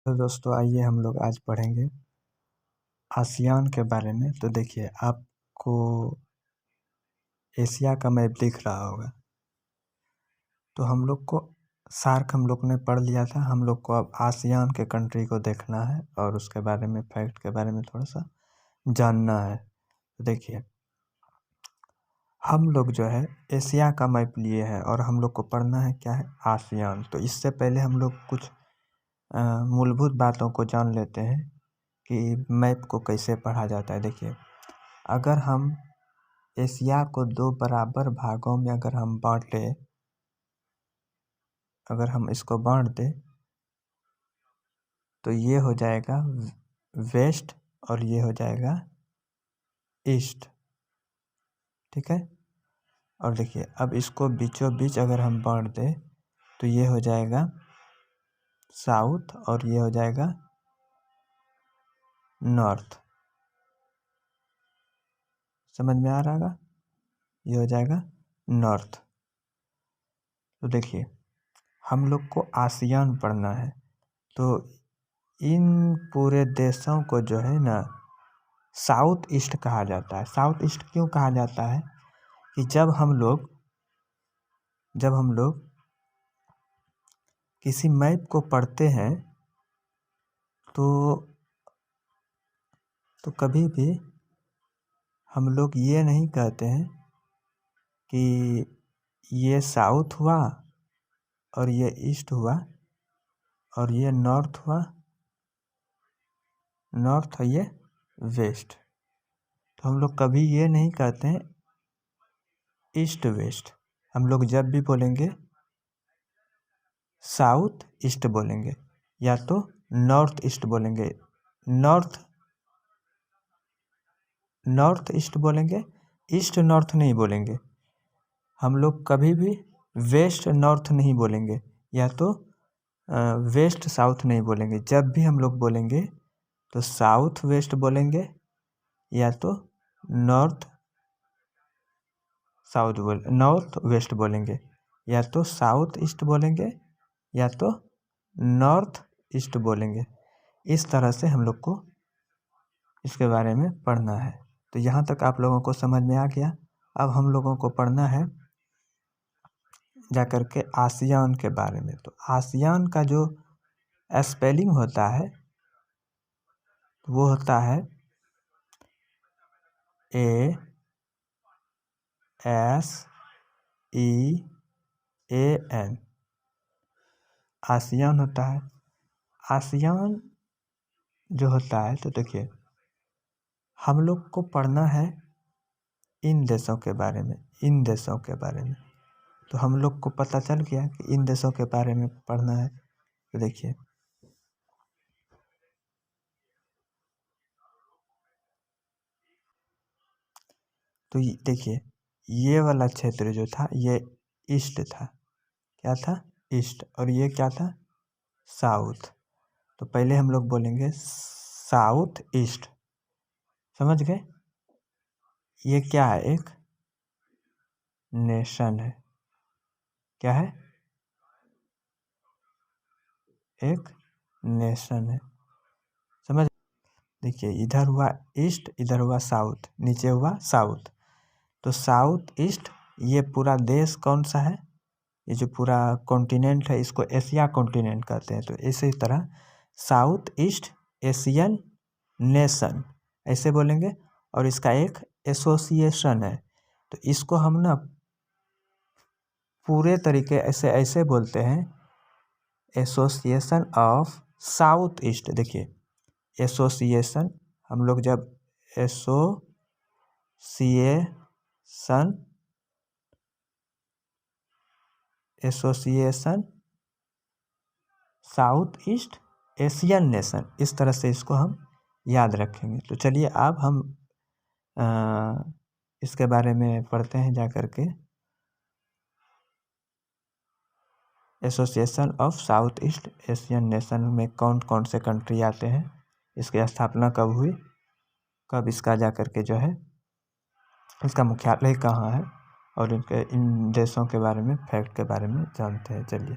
तो दोस्तों आइए हम लोग आज पढ़ेंगे आसियान के बारे में। तो देखिए आपको एशिया का मैप दिख रहा होगा। तो हम लोग को सार्क हम लोग ने पढ़ लिया था, हम लोग को अब आसियान के कंट्री को देखना है और उसके बारे में फैक्ट के बारे में थोड़ा सा जानना है। तो देखिए हम लोग जो है एशिया का मैप लिए हैं और हम लोग को पढ़ना है क्या है, आसियान। तो इससे पहले हम लोग कुछ मूलभूत बातों को जान लेते हैं कि मैप को कैसे पढ़ा जाता है। देखिए अगर हम एशिया को दो बराबर भागों में अगर हम बांटें, अगर हम इसको बांट दें तो ये हो जाएगा वेस्ट और ये हो जाएगा ईस्ट, ठीक है। और देखिए अब इसको बीचों बीच अगर हम बांट दें तो ये हो जाएगा साउथ और ये हो जाएगा नॉर्थ। समझ में आ रहा होगा, ये हो जाएगा नॉर्थ। तो देखिए हम लोग को आसियान पढ़ना है, तो इन पूरे देशों को जो है ना साउथ ईस्ट कहा जाता है। साउथ ईस्ट क्यों कहा जाता है कि जब हम लोग किसी मैप को पढ़ते हैं तो कभी भी हम लोग ये नहीं कहते हैं कि ये साउथ हुआ और ये ईस्ट हुआ और ये नॉर्थ हुआ, नॉर्थ और ये वेस्ट। तो हम लोग कभी ये नहीं कहते हैं ईस्ट वेस्ट। हम लोग जब भी बोलेंगे साउथ ईस्ट बोलेंगे या तो नॉर्थ ईस्ट बोलेंगे। नॉर्थ ईस्ट बोलेंगे, ईस्ट नॉर्थ नहीं बोलेंगे। हम लोग कभी भी वेस्ट नॉर्थ नहीं बोलेंगे या तो वेस्ट साउथ नहीं बोलेंगे। जब भी हम लोग बोलेंगे तो साउथ वेस्ट बोलेंगे या तो नॉर्थ वेस्ट बोलेंगे या तो साउथ ईस्ट बोलेंगे या तो नॉर्थ ईस्ट बोलेंगे। इस तरह से हम लोग को इसके बारे में पढ़ना है। तो यहाँ तक आप लोगों को समझ में आ गया। अब हम लोगों को पढ़ना है जाकर के आसियान के बारे में। तो आसियान का जो स्पेलिंग होता है वो होता है ASEAN, आसियान होता है। आसियान जो होता है, तो देखिए हम लोग को पढ़ना है इन देशों के बारे में, इन देशों के बारे में। तो हम लोग को पता चल गया कि इन देशों के बारे में पढ़ना है। तो देखिए तो देखिए ये वाला क्षेत्र जो था ये ईस्ट था, क्या था, ईस्ट। और ये क्या था, साउथ। तो पहले हम लोग बोलेंगे साउथ ईस्ट, समझ गए। ये क्या है, एक नेशन है। क्या है, एक नेशन है, समझ। देखिए इधर हुआ ईस्ट, इधर हुआ साउथ, नीचे हुआ साउथ। तो साउथ ईस्ट ये पूरा देश कौन सा है, ये जो पूरा कॉन्टिनेंट है इसको एशिया कॉन्टिनेंट कहते हैं। तो इसी तरह साउथ ईस्ट एशियन नेशन ऐसे बोलेंगे। और इसका एक एसोसिएशन है, तो इसको हम ना पूरे तरीके ऐसे ऐसे बोलते हैं, एसोसिएशन ऑफ साउथ ईस्ट। देखिए एसोसिएशन, हम लोग जब association south east Asian nation, इस तरह से इसको हम याद रखेंगे। तो चलिए अब हम इसके बारे में पढ़ते हैं जा कर के। Association of south east Asian nation में कौन कौन से कंट्री आते हैं, इसकी स्थापना कब हुई, कब इसका जा कर के जो है इसका मुख्यालय कहाँ है, और इन देशों के बारे में फैक्ट के बारे में जानते हैं। चलिए।